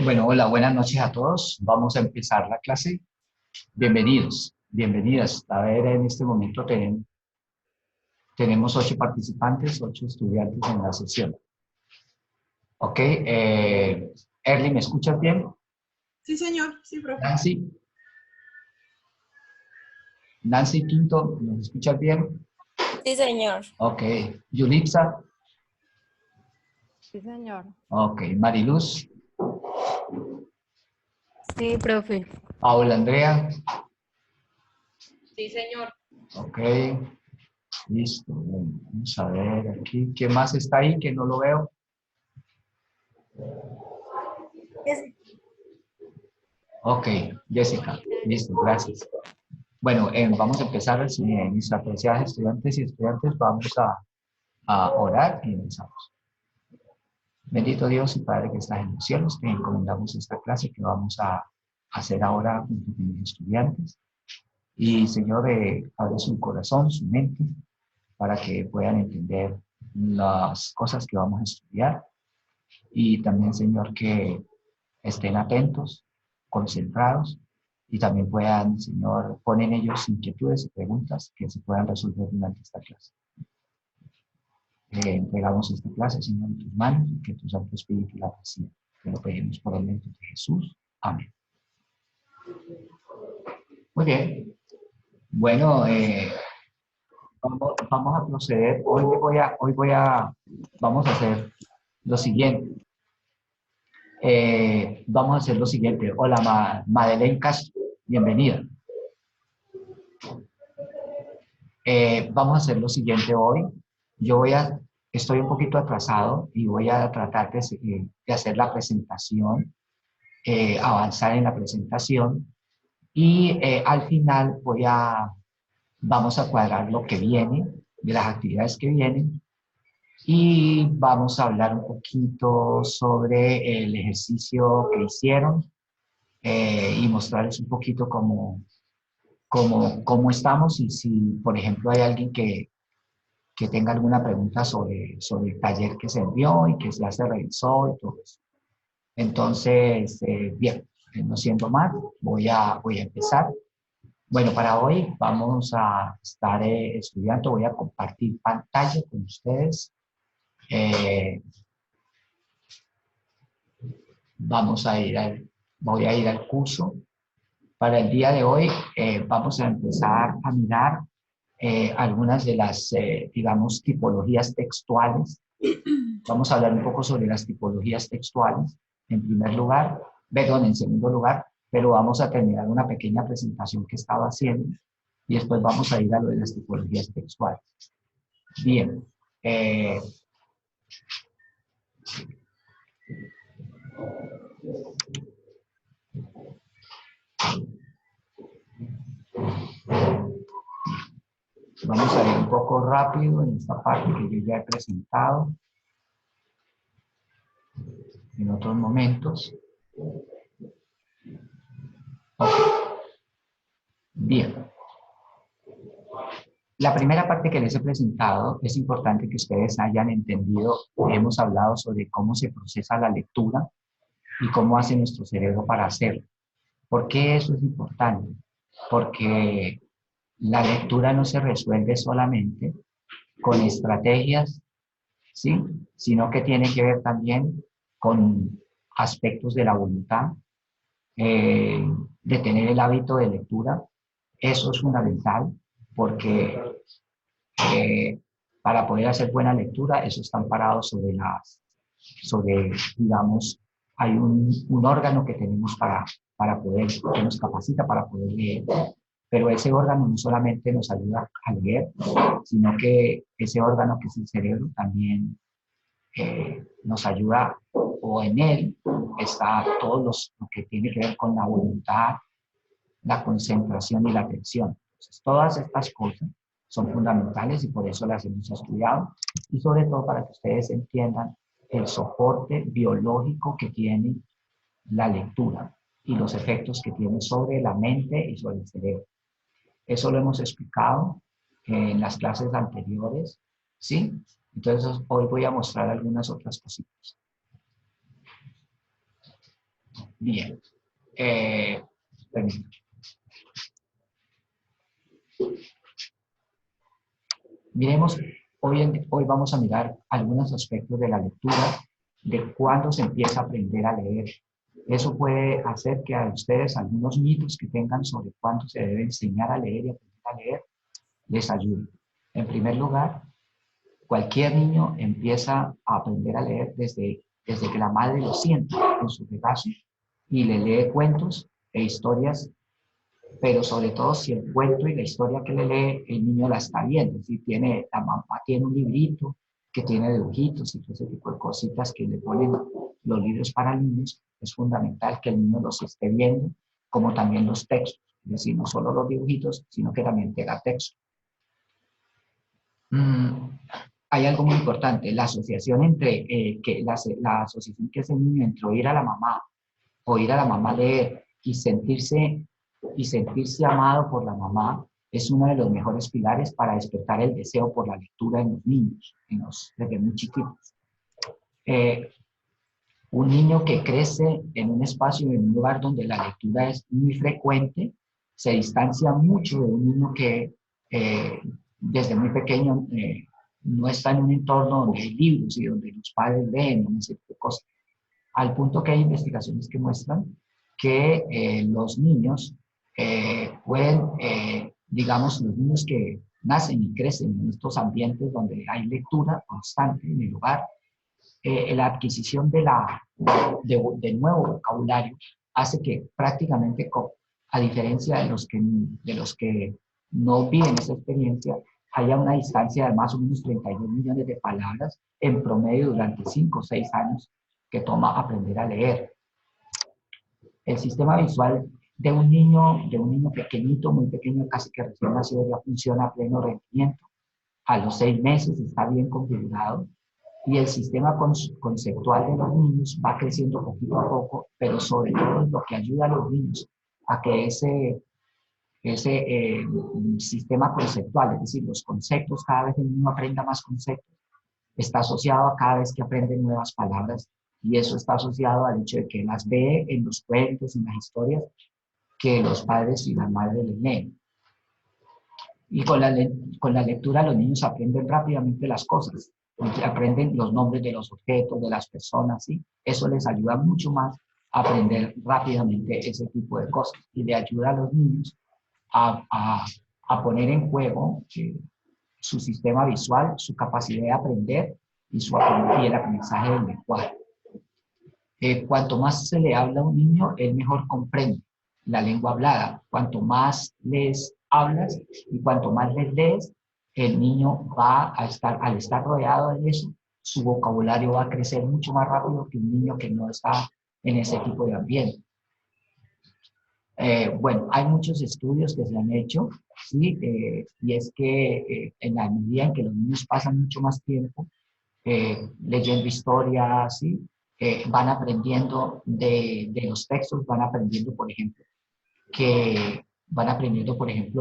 Bueno, hola, buenas noches a todos. Vamos a empezar la clase. Bienvenidos, bienvenidas. A ver, en este momento tenemos 8 participantes, 8 estudiantes en la sesión. Ok, Erly, ¿me escuchas bien? Sí, señor. Sí, profe. Nancy, Nancy Quinto, ¿nos escuchas bien? Sí, señor. Ok, Yulitza, Sí, señor. ok, Mariluz, Sí, profe. Paula Andrea, Sí, señor. ok, listo. Bueno, vamos a ver aquí, ¿quién más está ahí que no lo veo? Ok, Jessica, listo, gracias. Bueno, vamos a empezar, mis apreciados estudiantes y estudiantes, vamos a orar y empezamos. Bendito Dios y Padre que estás en los cielos, te encomendamos esta clase que vamos a hacer ahora junto con los estudiantes. Y Señor, abre su corazón, su mente, para que puedan entender las cosas que vamos a estudiar. Y también, Señor, que estén atentos, concentrados, y también puedan, Señor, poner en ellos inquietudes y preguntas que se puedan resolver durante esta clase. Entregamos esta clase, Señor, en tus manos, y que tu Santo Espíritu la presida. Te lo pedimos por el nombre de Jesús. Amén. Muy bien. Bueno, vamos a proceder. Vamos a hacer lo siguiente. Vamos a hacer lo siguiente. Hola, Madeleine Castro, bienvenida. Vamos a hacer lo siguiente hoy. Estoy un poquito atrasado y voy a tratar de hacer la presentación, avanzar en la presentación y al final vamos a cuadrar lo que viene, de las actividades que vienen y vamos a hablar un poquito sobre el ejercicio que hicieron y mostrarles un poquito cómo estamos y si, por ejemplo, hay alguien que tenga alguna pregunta sobre el taller que se envió y que ya se revisó y todo eso. Entonces, bien, no siendo más, voy a empezar. Bueno, para hoy vamos a estar estudiando, voy a compartir pantalla con ustedes. Vamos a voy a ir al curso. Para el día de hoy vamos a empezar a mirar algunas de las, digamos, tipologías textuales. Vamos a hablar un poco sobre las tipologías textuales, en primer lugar, en segundo lugar, pero vamos a terminar una pequeña presentación que estaba haciendo y después vamos a ir a lo de las tipologías textuales. Bien. Vamos a ir un poco rápido en esta parte que yo ya he presentado en otros momentos. Okay. Bien. La primera parte que les he presentado es importante que ustedes hayan entendido, hemos hablado sobre cómo se procesa la lectura y cómo hace nuestro cerebro para hacerlo. ¿Por qué eso es importante? Porque la lectura no se resuelve solamente con estrategias, ¿sí? Sino que tiene que ver también con aspectos de la voluntad, de tener el hábito de lectura. Eso es fundamental porque para poder hacer buena lectura, eso está amparado digamos, hay un órgano que tenemos que nos capacita para poder leer, pero ese órgano no solamente nos ayuda a leer, sino que ese órgano que es el cerebro también nos ayuda, o en él está lo que tiene que ver con la voluntad, la concentración y la atención. Entonces, todas estas cosas son fundamentales y por eso las hemos estudiado y sobre todo para que ustedes entiendan el soporte biológico que tiene la lectura y los efectos que tiene sobre la mente y sobre el cerebro. Eso lo hemos explicado en las clases anteriores, ¿sí? Entonces hoy voy a mostrar algunas otras cositas. Bien. Permítame. Miremos, hoy vamos a mirar algunos aspectos de la lectura, de cuándo se empieza a aprender a leer. Eso puede hacer que a ustedes algunos mitos que tengan sobre cuándo se debe enseñar a leer y aprender a leer les ayude. En primer lugar, cualquier niño empieza a aprender a leer desde que la madre lo sienta en su regazo y le lee cuentos e historias, pero sobre todo si el cuento y la historia que le lee, el niño la está viendo. Si la mamá tiene un librito que tiene dibujitos y todo ese tipo de cositas que le ponen los libros para niños, es fundamental que el niño los esté viendo, como también los textos. Es decir, no solo los dibujitos, sino que también tenga texto. Hay algo muy importante, la asociación entre, la asociación que hace el niño entre oír a la mamá leer y sentirse amado por la mamá es uno de los mejores pilares para despertar el deseo por la lectura en los niños, desde muy chiquitos. Un niño que crece en un espacio, en un lugar donde la lectura es muy frecuente, se distancia mucho de un niño que desde muy pequeño no está en un entorno donde hay libros y donde los padres leen, no sé qué cosas. Al punto que hay investigaciones que muestran que los niños pueden, digamos, los niños que nacen y crecen en estos ambientes donde hay lectura constante en el hogar, la adquisición de nuevo vocabulario hace que prácticamente, a diferencia de los que no viven esa experiencia, haya una distancia de más o menos 32 millones de palabras en promedio durante 5 o 6 años que toma aprender a leer. El sistema visual de un niño pequeñito, muy pequeño, casi que recién nacido, ya funciona a pleno rendimiento. A los 6 meses está bien configurado y el sistema conceptual de los niños va creciendo poquito a poco, pero sobre todo es lo que ayuda a los niños a que ese sistema conceptual, es decir, los conceptos, cada vez el niño aprenda más conceptos, está asociado a cada vez que aprende nuevas palabras y eso está asociado al hecho de que las ve en los cuentos, en las historias que los padres y las madres les leen. Y con la lectura los niños aprenden rápidamente las cosas, aprenden los nombres de los objetos, de las personas, ¿sí? Eso les ayuda mucho más a aprender rápidamente ese tipo de cosas y le ayuda a los niños a poner en juego su sistema visual, su capacidad de aprender y el aprendizaje del lenguaje. Cuanto más se le habla a un niño, él mejor comprende la lengua hablada. Cuanto más les hablas y cuanto más les lees, el niño va a estar, al estar rodeado de eso, su vocabulario va a crecer mucho más rápido que un niño que no está en ese tipo de ambiente. Bueno, hay muchos estudios que se han hecho, ¿sí? Y es que en la medida en que los niños pasan mucho más tiempo leyendo historias, ¿sí? Van aprendiendo de los textos, van aprendiendo, por ejemplo,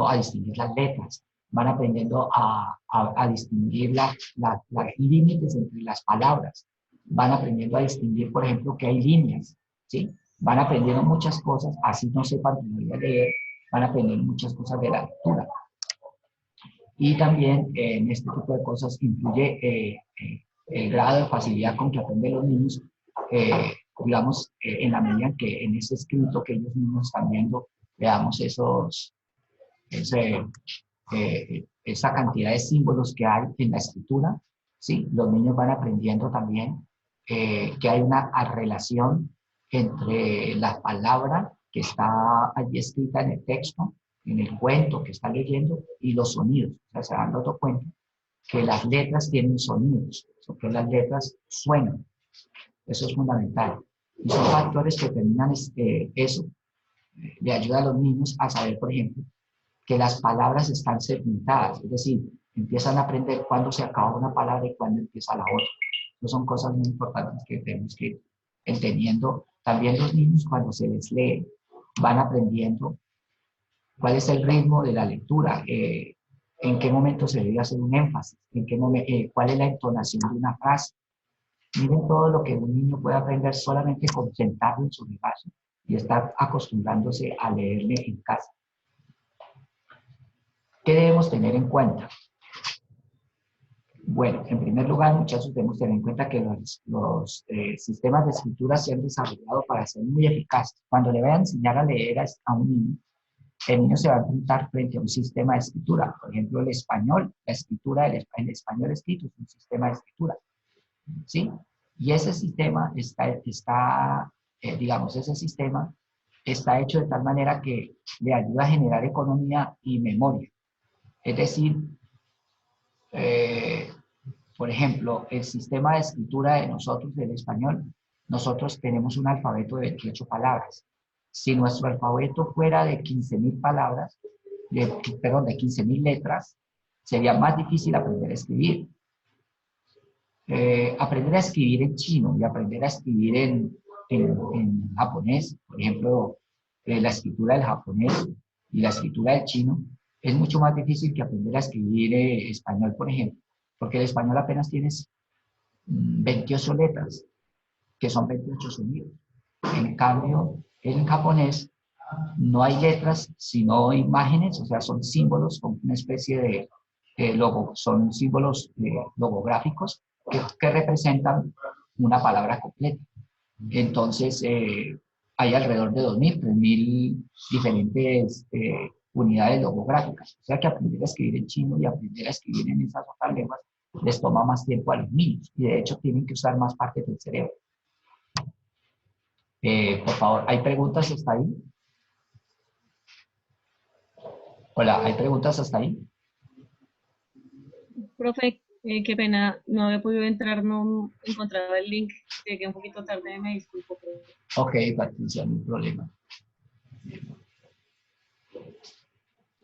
a distinguir las letras, van aprendiendo a distinguir los límites entre las palabras, van aprendiendo a distinguir, por ejemplo, que hay líneas, ¿sí? Van aprendiendo muchas cosas, así no sepan todavía leer, van aprendiendo muchas cosas de la lectura. Y también en este tipo de cosas influye el grado de facilidad con que aprenden los niños, digamos, en la medida en que en ese escrito que ellos mismos están viendo, veamos esa cantidad de símbolos que hay en la escritura, ¿sí? Los niños van aprendiendo también que hay una relación entre la palabra que está allí escrita en el texto, en el cuento que está leyendo, y los sonidos. O sea, se dan dando cuenta que las letras tienen sonidos, que las letras suenan. Eso es fundamental. Y son factores que terminan eso, le ayuda a los niños a saber, por ejemplo, que las palabras están segmentadas, es decir, empiezan a aprender cuándo se acaba una palabra y cuándo empieza la otra. Esas son cosas muy importantes que tenemos que ir entendiendo. También los niños, cuando se les lee, van aprendiendo cuál es el ritmo de la lectura, en qué momento se debe hacer un énfasis, cuál es la entonación de una frase. Miren todo lo que un niño puede aprender solamente con sentarlo en su regazo y está acostumbrándose a leerle en casa. ¿Qué debemos tener en cuenta? Bueno, en primer lugar, muchachos, debemos tener en cuenta que los sistemas de escritura se han desarrollado para ser muy eficaces. Cuando le vayan a enseñar a leer a un niño, el niño se va a enfrentar frente a un sistema de escritura. Por ejemplo, el español, la escritura, el español escrito es un sistema de escritura, ¿sí? Y ese sistema digamos, ese sistema está hecho de tal manera que le ayuda a generar economía y memoria. Es decir, por ejemplo, el sistema de escritura de nosotros, del español, nosotros tenemos un alfabeto de 28 palabras. Si nuestro alfabeto fuera de 15.000 palabras, perdón, de 15.000 letras, sería más difícil aprender a escribir. Aprender a escribir en chino y aprender a escribir en japonés, por ejemplo, la escritura del japonés y la escritura del chino, es mucho más difícil que aprender a escribir español, por ejemplo, porque el español apenas tiene 28 letras, que son 28 sonidos. En cambio, en japonés no hay letras, sino imágenes, o sea, son símbolos con una especie de logo, son símbolos logográficos que representan una palabra completa. Entonces, hay alrededor de 2.000, 3.000 diferentes unidades logográficas. O sea que aprender a escribir en chino y aprender a escribir en esas otras lenguas les toma más tiempo a los niños y de hecho tienen que usar más partes del cerebro. Por favor, ¿hay preguntas hasta ahí? Hola, ¿hay preguntas hasta ahí? Profe, qué pena, no había podido entrar, no encontraba el link, llegué un poquito tarde, me disculpo. Ok, Patricia, no hay problema.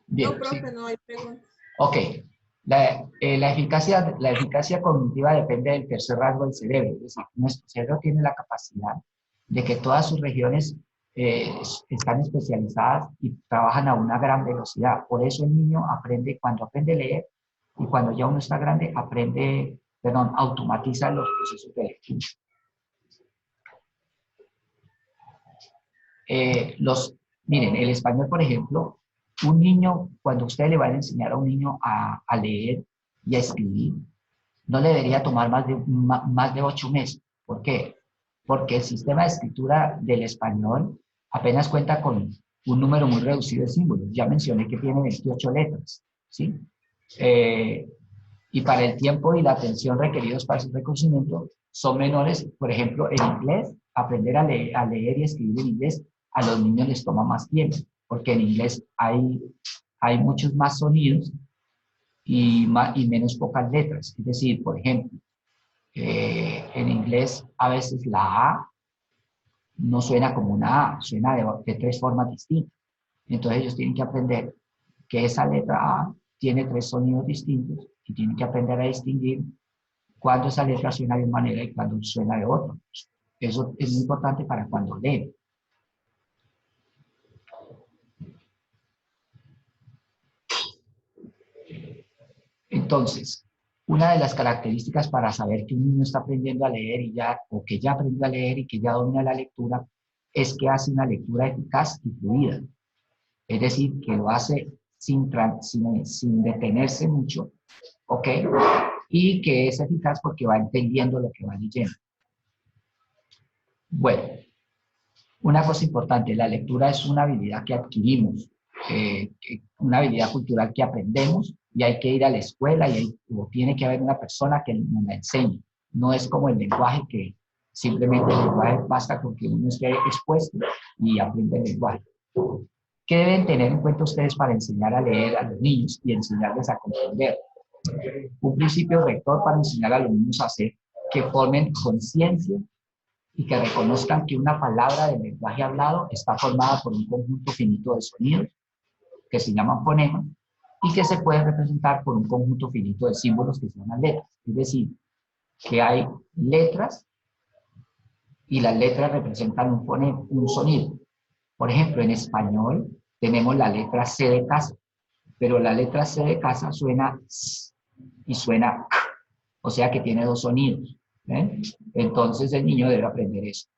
Bien, No, profe, sí. no hay preguntas. Ok. La eficacia cognitiva depende del tercer rasgo del cerebro. Es decir, nuestro cerebro tiene la capacidad de que todas sus regiones están especializadas y trabajan a una gran velocidad. Por eso el niño aprende, cuando aprende a leer y cuando ya uno está grande, automatiza los procesos de lectura. Miren, el español, por ejemplo, un niño, cuando usted le va a enseñar a un niño a leer y a escribir, no le debería tomar más de 8 meses. ¿Por qué? Porque el sistema de escritura del español apenas cuenta con un número muy reducido de símbolos. Ya mencioné que tiene 28 letras, ¿sí? Y para el tiempo y la atención requeridos para su reconocimiento son menores. Por ejemplo, en inglés, aprender a leer y escribir en inglés a los niños les toma más tiempo, porque en inglés hay muchos más sonidos y menos pocas letras. Es decir, por ejemplo, en inglés a veces la A no suena como una A, suena de 3 formas distintas. Entonces ellos tienen que aprender que esa letra A tiene 3 sonidos distintos y tienen que aprender a distinguir cuándo esa letra suena de una manera y cuándo suena de otra. Eso es muy importante para cuando leen. Entonces, una de las características para saber que un niño está aprendiendo a leer o que ya aprendió a leer y que ya domina la lectura, es que hace una lectura eficaz y fluida. Es decir, que lo hace sin detenerse mucho, ¿ok? Y que es eficaz porque va entendiendo lo que va leyendo. Bueno, una cosa importante, la lectura es una habilidad que adquirimos, una habilidad cultural que aprendemos y hay que ir a la escuela o tiene que haber una persona que nos la enseñe. No es como el lenguaje que simplemente el lenguaje basta con que uno esté expuesto y aprende el lenguaje. ¿Qué deben tener en cuenta ustedes para enseñar a leer a los niños y enseñarles a comprender? Un principio rector para enseñar a los niños a hacer que formen conciencia y que reconozcan que una palabra del lenguaje hablado está formada por un conjunto finito de sonidos que se llaman fonemas y que se puede representar por un conjunto finito de símbolos que se llaman letras. Es decir, que hay letras y las letras representan un sonido. Por ejemplo, en español tenemos la letra C de casa, pero la letra C de casa suena S y suena K, o sea que tiene 2 sonidos. Entonces el niño debe aprender eso.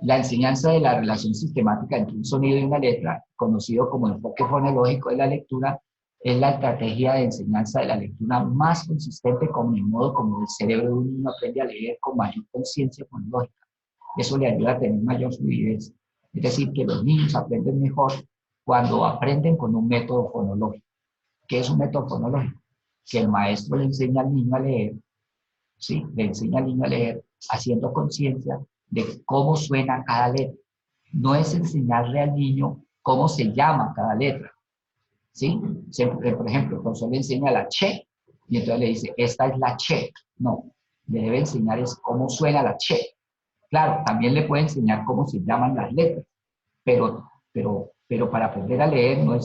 La enseñanza de la relación sistemática entre un sonido y una letra, conocido como enfoque fonológico de la lectura, es la estrategia de enseñanza de la lectura más consistente con el modo como el cerebro de un niño aprende a leer con mayor conciencia fonológica. Eso le ayuda a tener mayor fluidez. Es decir, que los niños aprenden mejor cuando aprenden con un método fonológico. ¿Qué es un método fonológico? Que el maestro le enseña al niño a leer, ¿sí? Le enseña al niño a leer haciendo conciencia de cómo suena cada letra. No es enseñarle al niño cómo se llama cada letra, ¿sí? Por ejemplo, el profesor le enseña la che y entonces le dice, esta es la che. No, le debe enseñar es cómo suena la che. Claro, también le puede enseñar cómo se llaman las letras, pero para aprender a leer no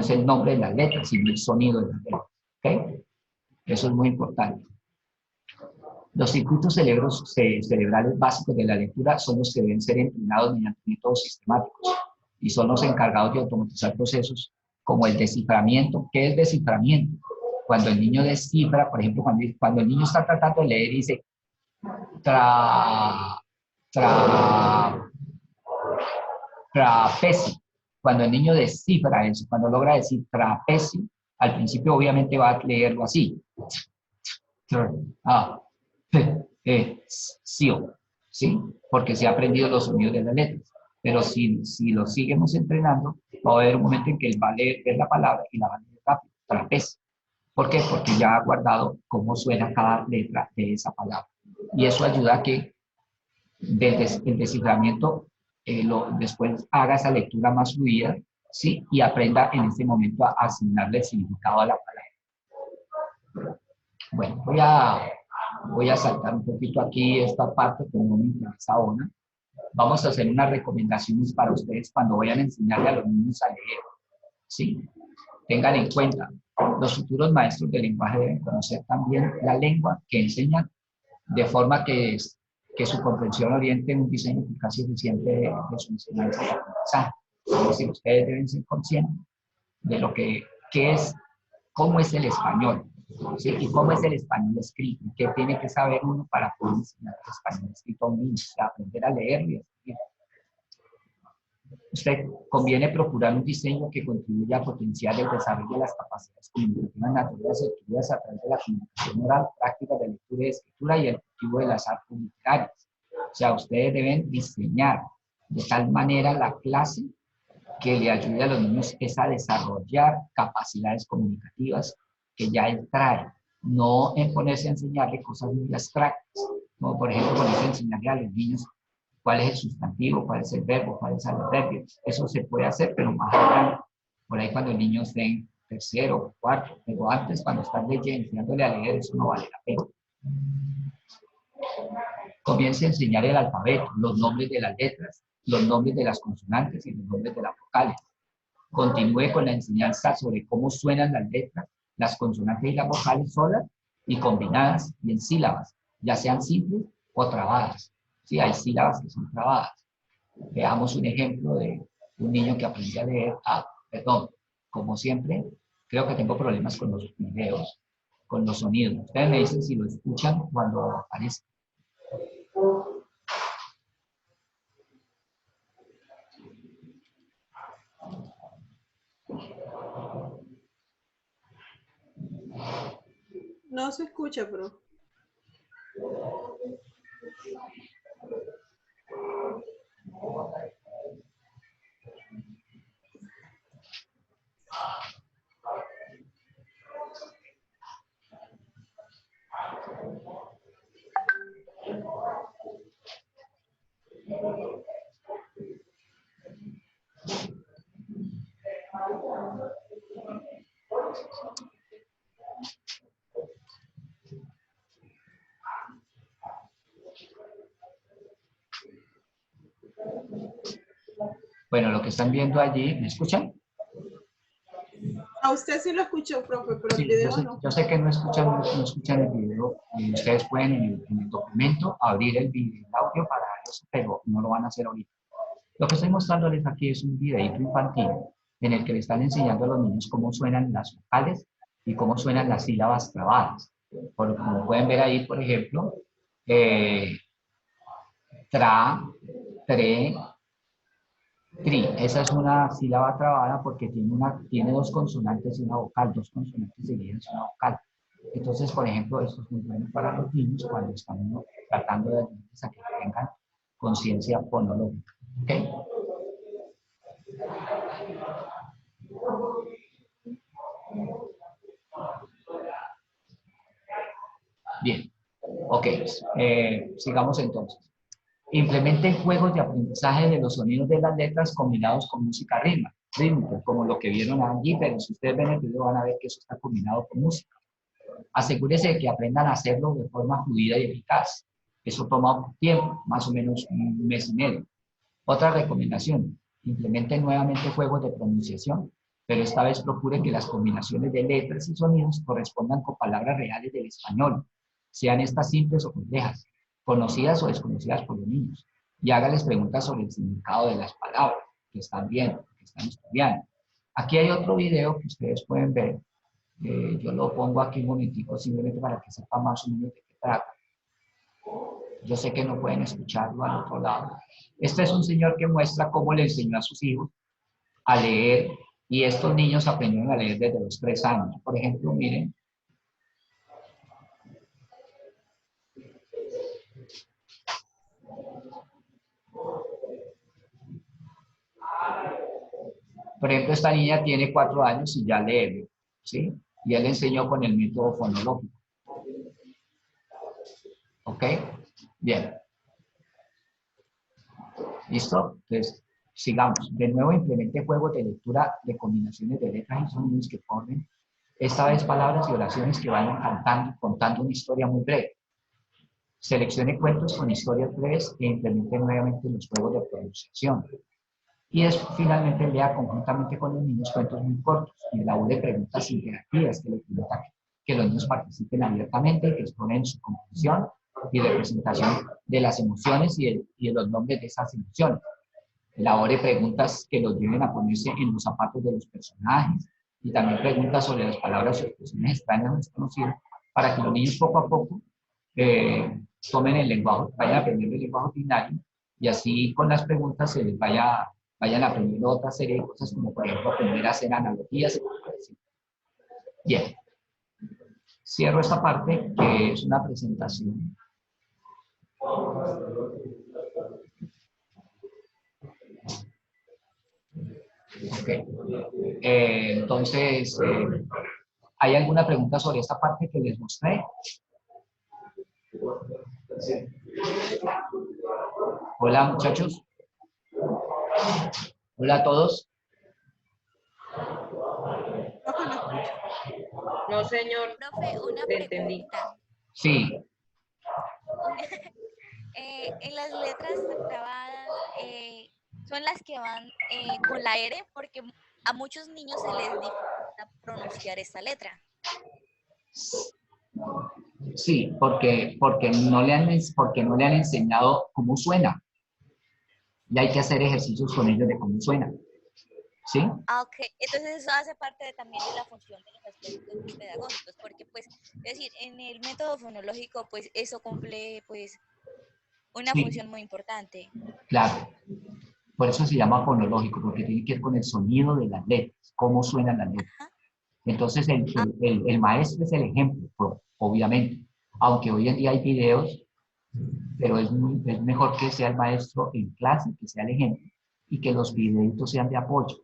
es el nombre de las letras, sino el sonido de las letras. ¿Ok? Eso es muy importante. Los circuitos cerebrales básicos de la lectura son los que deben ser entrenados mediante métodos sistemáticos y son los encargados de automatizar procesos como el desciframiento. ¿Qué es desciframiento? Cuando el niño descifra, por ejemplo, cuando el niño está tratando de leer y dice trapecio. Cuando el niño descifra eso, cuando logra decir trapecio, al principio obviamente va a leerlo así. ¿Sí? Porque se ha aprendido los sonidos de las letras. Pero si lo seguimos entrenando, va a haber un momento en que él va a leer la palabra y la va a leer rápido, trapecio. ¿Por qué? Porque ya ha guardado cómo suena cada letra de esa palabra. Y eso ayuda a que desde el desciframiento después haga esa lectura más fluida, ¿sí? Y aprenda en este momento a asignarle el significado a la palabra. Bueno, voy a saltar un poquito aquí esta parte que no me interesa ahora. Vamos a hacer unas recomendaciones para ustedes cuando vayan a enseñarle a los niños a leer, ¿sí? Tengan en cuenta, los futuros maestros de lenguaje deben conocer también la lengua que enseñan, de forma que su comprensión oriente en un diseño eficaz y eficiente de su enseñanza y aprendizaje. Es decir, ustedes deben ser conscientes de lo que es, cómo es el español, ¿sí? Y cómo es el español escrito, y qué tiene que saber uno para poder enseñar el español escrito a un niño, aprender a leer y a escribir. Usted conviene procurar un diseño que contribuya a potenciar el desarrollo de las capacidades comunicativas naturales adquiridas a través de la comunicación oral, prácticas de lectura y escritura y el cultivo de las artes literarias. O sea, ustedes deben diseñar de tal manera la clase que le ayude a los niños es a desarrollar capacidades comunicativas que ya él trae, no en ponerse a enseñarle cosas muy abstractas, como por ejemplo ponerse a enseñarle a los niños cuál es el sustantivo, cuál es el verbo, cuál es el adverbio. Eso se puede hacer, pero más adelante, por ahí cuando el niño esté en tercero, cuarto, pero antes cuando están leyendo, enseñándole a leer, eso no vale la pena. Comience a enseñar el alfabeto, los nombres de las letras, los nombres de las consonantes y los nombres de las vocales. Continúe con la enseñanza sobre cómo suenan las letras, las consonantes y las vocales solas y combinadas y en sílabas, ya sean simples o trabadas. Sí, hay sílabas que son trabadas. Veamos un ejemplo de un niño que aprendió a leer. Perdón, como siempre, creo que tengo problemas con los videos, con los sonidos. Ustedes me dicen si lo escuchan cuando aparece. No se escucha, bro. Bueno, lo que están viendo allí, ¿me escuchan? A usted sí lo escuchó, profe, pero el Sí, video no. yo sé que no escuchan el video. Ustedes pueden en el documento abrir el audio para eso, pero no lo van a hacer ahorita. Lo que estoy mostrándoles aquí es un videito infantil en el que le están enseñando a los niños cómo suenan las vocales y cómo suenan las sílabas trabadas. Como pueden ver ahí, por ejemplo, tra, Tre, tri. Esa es una sílaba trabada porque tiene dos consonantes y una vocal, dos consonantes seguidas y una vocal. Entonces, por ejemplo, esto es muy bueno para los niños cuando estamos tratando de ayudarles a que tengan conciencia fonológica. ¿Ok? Bien. Ok. Sigamos entonces. Implementen juegos de aprendizaje de los sonidos de las letras combinados con música rítmica, como lo que vieron allí, pero si ustedes ven el video van a ver que eso está combinado con música. Asegúrese de que aprendan a hacerlo de forma fluida y eficaz. Eso toma tiempo, más o menos un mes y medio. Otra recomendación, implementen nuevamente juegos de pronunciación, pero esta vez procure que las combinaciones de letras y sonidos correspondan con palabras reales del español, sean estas simples o complejas, conocidas o desconocidas por los niños, y hágales preguntas sobre el significado de las palabras que están viendo, que están estudiando. Aquí hay otro video que ustedes pueden ver. Yo lo pongo aquí un momentico simplemente para que sepan más o menos de qué trata. Yo sé que no pueden escucharlo al otro lado. Este es un señor que muestra cómo le enseñó a sus hijos a leer, y estos niños aprendieron a leer desde los 3 años. Por ejemplo, miren. Por ejemplo, esta niña tiene 4 años y ya lee, ¿sí? Y él le enseñó con el método fonológico. ¿Ok? Bien. ¿Listo? Entonces, sigamos. De nuevo, implemente juegos de lectura de combinaciones de letras y sonidos que formen, esta vez palabras y oraciones que vayan contando una historia muy breve. Seleccione cuentos con historias breves e implemente nuevamente los juegos de pronunciación. Y finalmente lea conjuntamente con los niños cuentos muy cortos y elabore preguntas interactivas que les permitan que los niños participen abiertamente y que exponen su comprensión y representación de las emociones y de los nombres de esas emociones. Elabore preguntas que los lleven a ponerse en los zapatos de los personajes y también preguntas sobre las palabras o expresiones extrañas o desconocidas para que los niños poco a poco tomen el lenguaje, vayan aprendiendo el lenguaje ordinario y así con las preguntas se les vayan aprendiendo otra serie de cosas como por ejemplo aprender a hacer analogías. Bien. Cierro esta parte que es una presentación. Ok. Entonces, ¿hay alguna pregunta sobre esta parte que les mostré? Hola, muchachos. Hola a todos. No, señor. Profe, una Te entendí. pregunta. Sí. En las letras trabadas son las que van con la R porque a muchos niños se les dificulta pronunciar esta letra. Sí, porque no le han enseñado cómo suena. Y hay que hacer ejercicios con ellos de cómo suena. ¿Sí? Ah, ok. Entonces eso hace parte también de la función de los aspectos pedagógicos, porque pues, es decir, en el método fonológico, pues eso cumple pues una Sí, función muy importante. claro. Por eso se llama fonológico, porque tiene que ver con el sonido de las letras, cómo suenan las letras. Ajá. Entonces el maestro es el ejemplo, obviamente. Aunque hoy en día hay videos, pero es mejor que sea el maestro en clase, que sea el ejemplo, y que los videitos sean de apoyo.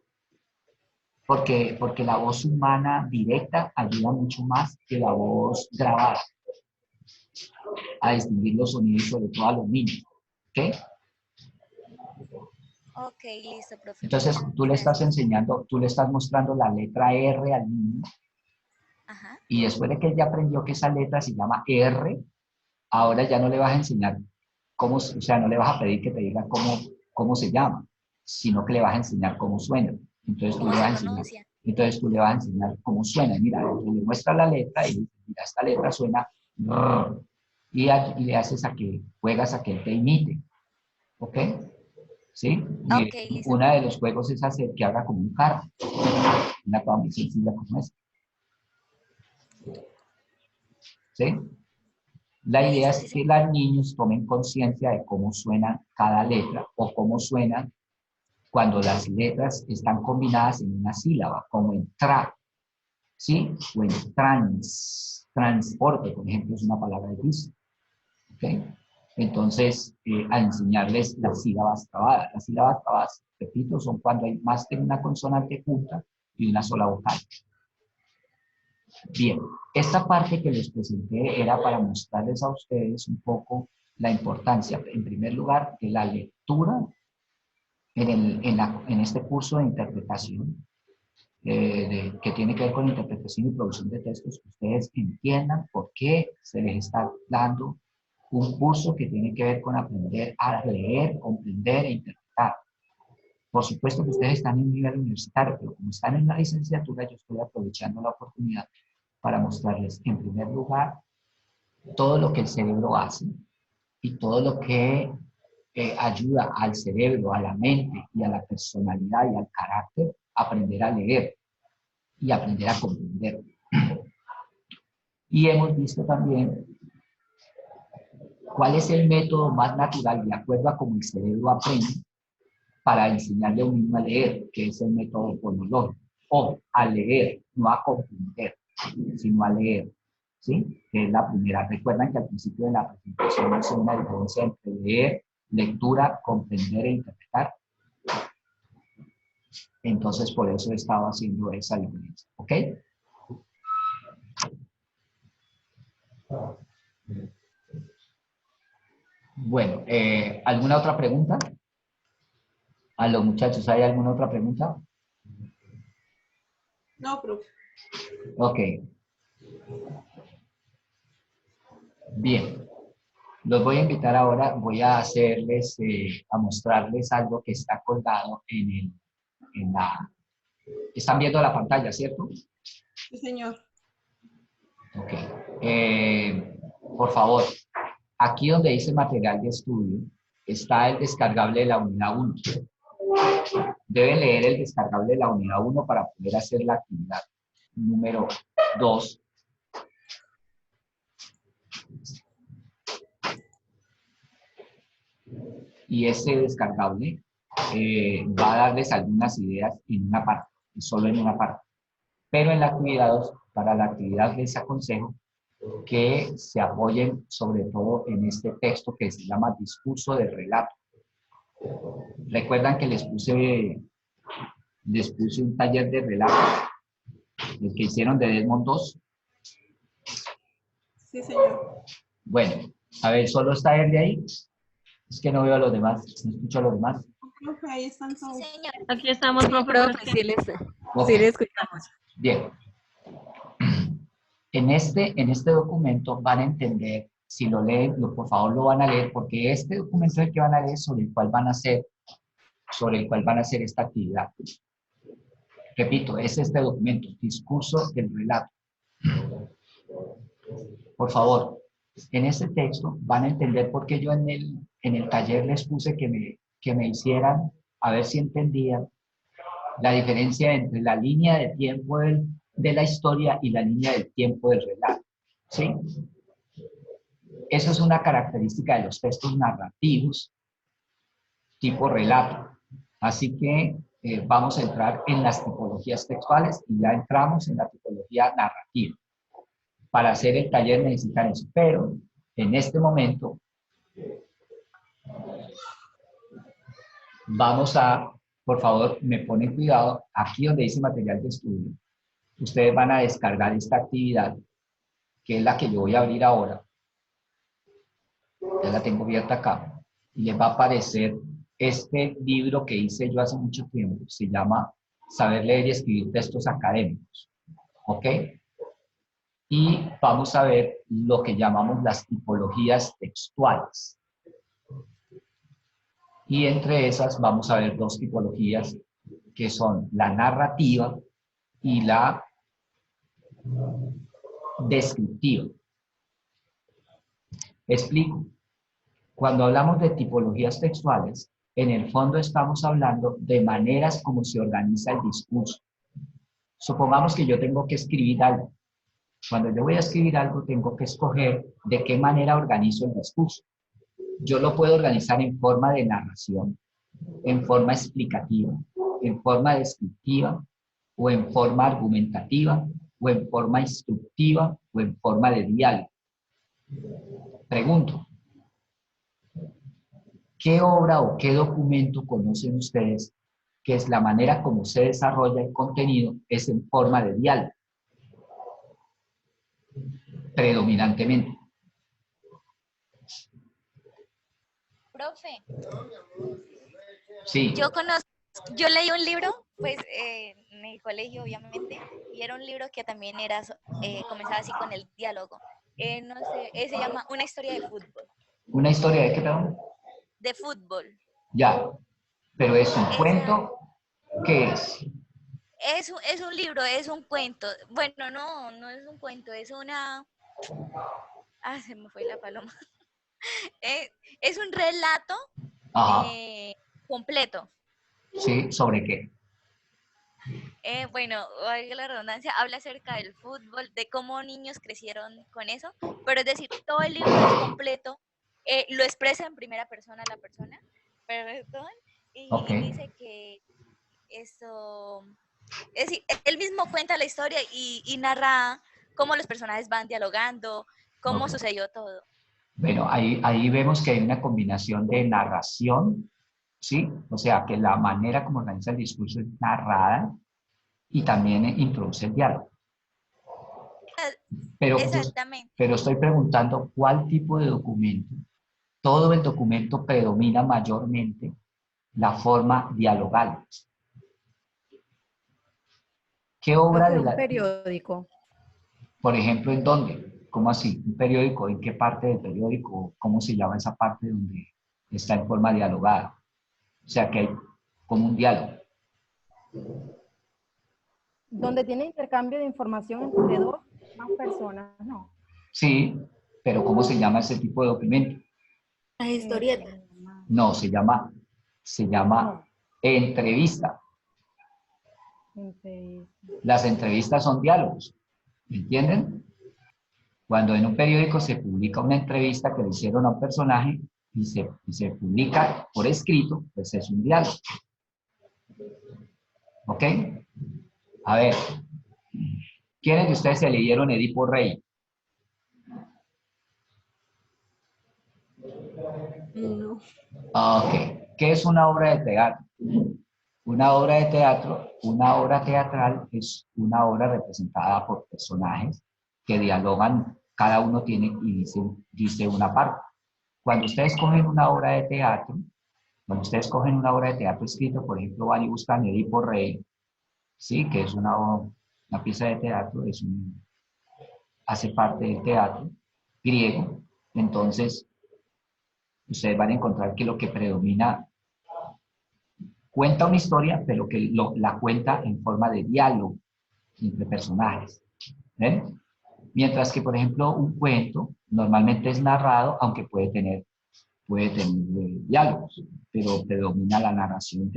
Porque la voz humana directa ayuda mucho más que la voz grabada a distinguir los sonidos, sobre todo a los niños. ¿Ok? Ok, listo, profe. Entonces, tú le estás enseñando, tú le estás mostrando la letra R al niño, Ajá. y después de que él ya aprendió que esa letra se llama R, ahora ya no le vas a enseñar cómo, o sea, no le vas a pedir que te diga cómo se llama, sino que le vas a enseñar cómo suena. Entonces tú ¿Cómo le se vas a enseñar, pronuncia? cómo suena. Mira, tú le muestras la letra y mira, esta letra suena brr, y le haces juegas a que él te imite. ¿Ok? ¿Sí? Y Ok, listo. uno de los juegos es hacer que haga como un carro. Una cosa muy sencilla como esta. ¿Sí? La idea es que los niños tomen conciencia de cómo suena cada letra o cómo suenan cuando las letras están combinadas en una sílaba, como en tra, ¿sí? O en transporte, por ejemplo, es una palabra difícil, ¿ok? Entonces, a enseñarles las sílabas trabadas. Las sílabas trabadas, repito, son cuando hay más de una consonante junta y una sola vocal. Bien, esta parte que les presenté era para mostrarles a ustedes un poco la importancia, en primer lugar, de la lectura en este curso de interpretación, que tiene que ver con interpretación y producción de textos, que ustedes entiendan por qué se les está dando un curso que tiene que ver con aprender a leer, comprender e interpretar. Por supuesto que ustedes están en un nivel universitario, pero como están en la licenciatura, yo estoy aprovechando la oportunidad para mostrarles, en primer lugar, todo lo que el cerebro hace y todo lo que ayuda al cerebro, a la mente y a la personalidad y al carácter a aprender a leer y aprender a comprender. Y hemos visto también cuál es el método más natural, de acuerdo a cómo el cerebro aprende, para enseñarle a un niño a leer, que es el método fonológico, o a leer, no a comprender, sino a leer, ¿sí? Que es la primera. Recuerdan que al principio de la presentación hice una diferencia entre leer, lectura, comprender e interpretar. Entonces, por eso he estado haciendo esa diferencia, ¿ok? Bueno, ¿alguna otra pregunta? A los muchachos, ¿hay alguna otra pregunta? No, profe. Ok. Bien. Los voy a invitar ahora, voy a hacerles, a mostrarles algo que está colgado en la... Están viendo la pantalla, ¿cierto? Sí, señor. Ok. Por favor, aquí donde dice material de estudio, está el descargable de la unidad 1. Deben leer el descargable de la unidad 1 para poder hacer la actividad número 2. Y ese descargable va a darles algunas ideas en una parte, solo en una parte. Pero en la actividad 2, para la actividad les aconsejo que se apoyen sobre todo en este texto que se llama discurso del relato. Recuerdan que les puse un taller de relato, el que hicieron de Desmond 2. Sí, señor. Bueno, a ver, ¿solo está él de ahí? Es que no veo a los demás, no escucho a los demás. Profe, ahí están Sí, todos. señor. Aquí estamos, profe. Profe, sí les Ok, escuchamos. bien. En este documento van a entender, si lo leen, por favor lo van a leer, porque este documento es el que van a leer sobre el cual van a hacer esta actividad. Repito, es este documento, discurso del relato. Por favor, en este texto van a entender por qué yo en el taller les puse que me hicieran, a ver si entendían, la diferencia entre la línea de tiempo de la historia y la línea del tiempo del relato. ¿Sí? Eso es una característica de los textos narrativos tipo relato. Así que vamos a entrar en las tipologías textuales y ya entramos en la tipología narrativa. Para hacer el taller necesitan eso, pero en este momento vamos a, por favor, me ponen cuidado, aquí donde dice material de estudio, ustedes van a descargar esta actividad, que es la que yo voy a abrir ahora. Ya la tengo abierta acá. Y les va a aparecer este libro que hice yo hace mucho tiempo. Se llama Saber leer y escribir textos académicos. ¿Ok? Y vamos a ver lo que llamamos las tipologías textuales. Y entre esas vamos a ver dos tipologías que son la narrativa y la descriptiva. Explico. Cuando hablamos de tipologías textuales, en el fondo estamos hablando de maneras como se organiza el discurso. Supongamos que yo tengo que escribir algo. Cuando yo voy a escribir algo, tengo que escoger de qué manera organizo el discurso. Yo lo puedo organizar en forma de narración, en forma explicativa, en forma descriptiva, o en forma argumentativa, o en forma instructiva, o en forma de diálogo. Pregunto, ¿qué obra o qué documento conocen ustedes que es la manera como se desarrolla el contenido es en forma de diálogo? Predominantemente. Profe, Sí. yo leí un libro, pues en el colegio obviamente, y era un libro que también era, comenzaba así con el diálogo. No sé, se llama Una historia de fútbol. ¿Una historia de qué, perdón? De fútbol. Ya, pero es un Esa, cuento, ¿qué es? es un libro, es un cuento. Bueno, no es un cuento, es una... Ah, se me fue la paloma. Es un relato Ajá, completo. sí, ¿sobre qué? Bueno, valga la redundancia, habla acerca del fútbol, de cómo niños crecieron con eso, pero es decir, todo el libro es completo, lo expresa en primera persona la persona, perdón, Ok, y dice que eso, es decir, él mismo cuenta la historia y narra cómo los personajes van dialogando, cómo ok. sucedió todo. Bueno, ahí vemos que hay una combinación de narración, ¿sí? O sea, que la manera como organiza el discurso es narrada y también introduce el diálogo. Pero, Exactamente. pero estoy preguntando cuál tipo de documento. Todo el documento predomina mayormente la forma dialogal. ¿Qué obra Profe, de un la, periódico. por ejemplo, en dónde? ¿Cómo así? ¿Un periódico? ¿En qué parte del periódico? ¿Cómo se llama esa parte donde está en forma dialogada? O sea, que hay como un diálogo. Donde tiene intercambio de información entre dos o más personas, ¿no? Sí, pero ¿cómo se llama ese tipo de documento? Las Eh, historietas. No, se llama no, entrevista. entre- Las entrevistas son diálogos, ¿me entienden? Cuando en un periódico se publica una entrevista que le hicieron a un personaje y se publica por escrito, pues es un diálogo. ¿Ok? A ver, ¿quiénes de ustedes se leyeron Edipo Rey? No. Ok. ¿Qué es una obra de teatro? Una obra teatral es una obra representada por personajes que dialogan, cada uno tiene y dice una parte. Cuando ustedes cogen una obra de teatro, cuando ustedes cogen una obra de teatro escrita, por ejemplo, van y buscan Edipo Rey, ¿sí? Que es una pieza de teatro, hace parte del teatro griego, entonces ustedes van a encontrar que lo que predomina cuenta una historia, pero que la cuenta en forma de diálogo entre personajes. ¿Ven? Mientras que, por ejemplo, un cuento normalmente es narrado, aunque puede tener diálogos, pero predomina la narración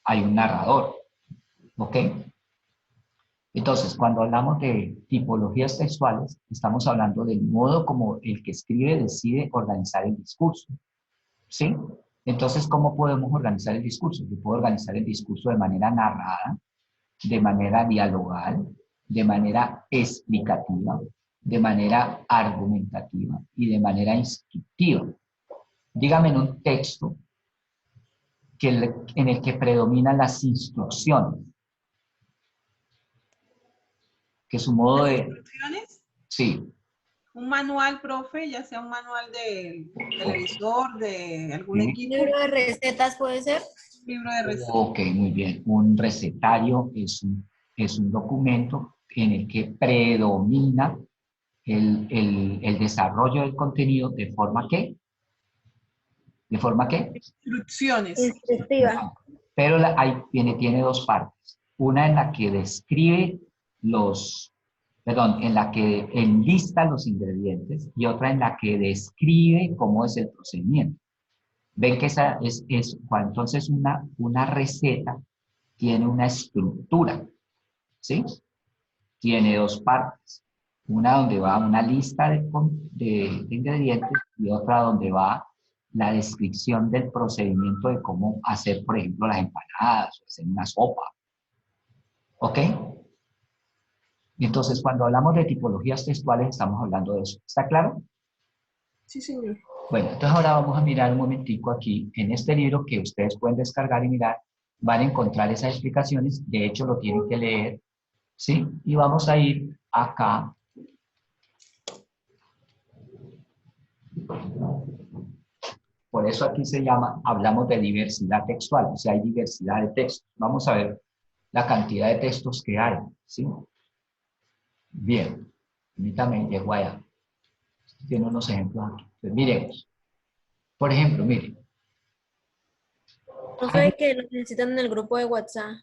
hay un narrador. ¿Ok? Entonces, cuando hablamos de tipologías textuales, estamos hablando del modo como el que escribe decide organizar el discurso. ¿Sí? Entonces, ¿cómo podemos organizar el discurso? Yo puedo organizar el discurso de manera narrada, de manera dialogal, de manera explicativa, de manera argumentativa y de manera instructiva. Dígame en un texto en el que predominan las instrucciones, que su modo Las de... instrucciones, Sí, un manual, profe, ya sea un manual del televisor, de algún sí. equipo, Libro de recetas puede ser. libro de recetas. Ok, muy bien. Un recetario es un documento en el que predomina el desarrollo del contenido de forma que, ¿de forma qué? Instrucciones. Instructiva. Pero ahí tiene dos partes. Una en la que describe en la que enlista los ingredientes y otra en la que describe cómo es el procedimiento. Ven que esa entonces una receta tiene una estructura, ¿sí? Tiene dos partes. Una donde va una lista de ingredientes y otra donde va la descripción del procedimiento de cómo hacer, por ejemplo, las empanadas o hacer una sopa. ¿Ok? Entonces, cuando hablamos de tipologías textuales, estamos hablando de eso. ¿Está claro? Sí, señor. Bueno, entonces ahora vamos a mirar un momentico aquí. En este libro que ustedes pueden descargar y mirar, van a encontrar esas explicaciones. De hecho, lo tienen que leer, ¿sí? Y vamos a ir acá. Por eso aquí se llama, hablamos de diversidad textual, o sea, hay diversidad de textos. Vamos a ver la cantidad de textos que hay, ¿sí? Bien, permítame, llego allá. Tiene unos ejemplos aquí. Pues miremos. Por ejemplo, miren. Profe, que lo necesitan en el grupo de WhatsApp.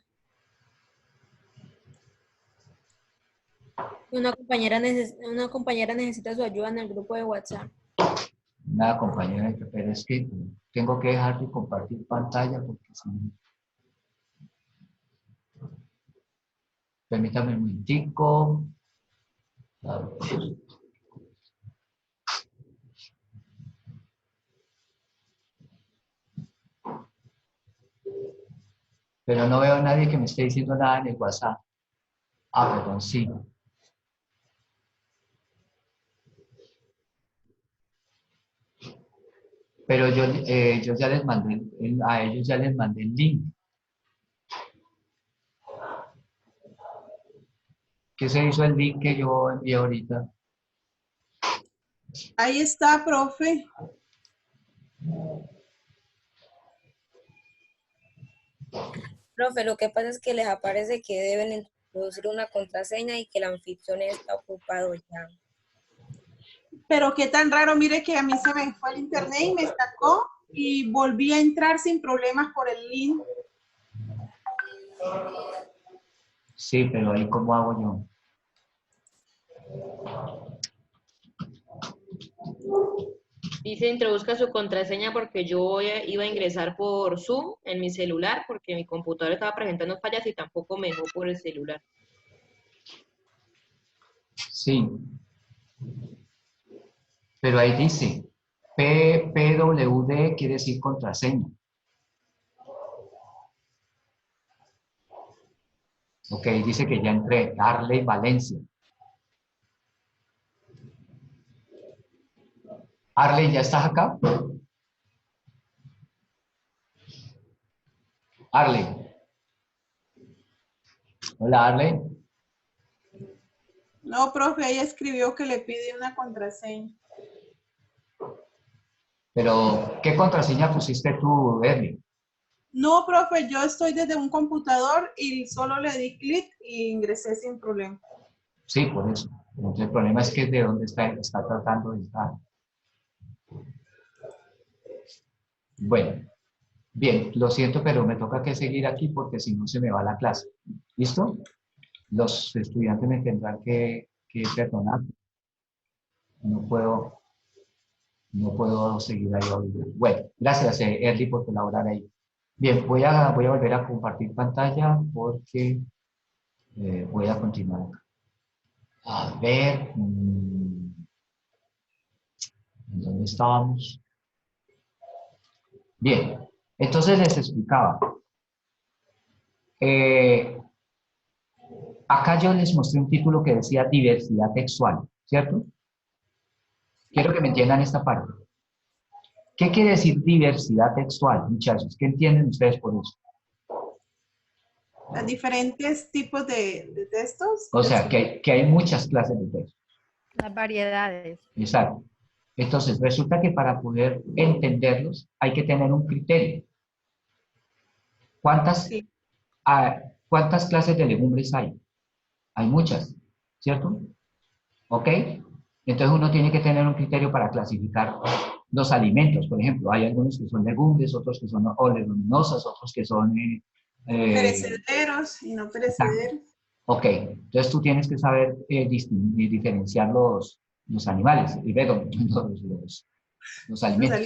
Una compañera necesita su ayuda en el grupo de WhatsApp. Una compañera, pero es que tengo que dejar de compartir pantalla porque si no... Permítame un momentico. A ver. Pero no veo a nadie que me esté diciendo nada en el WhatsApp. Ah, perdón, sí. Pero yo ya les mandé, a ellos ya les mandé el link. ¿Qué se hizo el link que yo envié ahorita? Ahí está, profe. Profe, lo que pasa es que les aparece que deben introducir una contraseña y que el anfitrión está ocupado ya. Pero qué tan raro, mire que a mí se me fue el internet y me sacó y volví a entrar sin problemas por el link. Sí, pero ahí ¿cómo hago yo? Dice introduzca su contraseña porque yo iba a ingresar por Zoom en mi celular porque mi computador estaba presentando fallas y tampoco me dejó por el celular. Sí. Pero ahí dice, PWD quiere decir contraseña. Ok, dice que ya entré, Arley Valencia. Arley, ¿ya estás acá? Arley. Hola, Arley. No, profe, ella escribió que le pide una contraseña. Pero, ¿qué contraseña pusiste tú, Ernie? No, profe, yo estoy desde un computador y solo le di clic y ingresé sin problema. Sí, por eso. Entonces, el problema es que de dónde está tratando de estar. Bueno, bien, lo siento, pero me toca que seguir aquí porque si no se me va la clase. ¿Listo? Los estudiantes me tendrán que perdonar. No puedo seguir ahí hoy. Bueno, gracias, Erly, por colaborar ahí. Bien, voy a volver a compartir pantalla porque voy a continuar. A ver, ¿dónde estábamos? Bien, entonces les explicaba. Acá yo les mostré un título que decía diversidad textual, ¿cierto? Quiero que me entiendan esta parte. ¿Qué quiere decir diversidad textual, muchachos? ¿Qué entienden ustedes por eso? Los diferentes tipos de textos. O sea, que hay muchas clases de texto. Las variedades. Exacto. Entonces, resulta que para poder entenderlos hay que tener un criterio. ¿Cuántas clases de legumbres hay? Hay muchas, ¿cierto? ¿Ok? Entonces uno tiene que tener un criterio para clasificar los alimentos. Por ejemplo, hay algunos que son legumbres, otros que son oleaginosas, otros que son... perecederos y no perecederos. Ok, entonces tú tienes que saber distinguir, diferenciar los animales, los alimentos.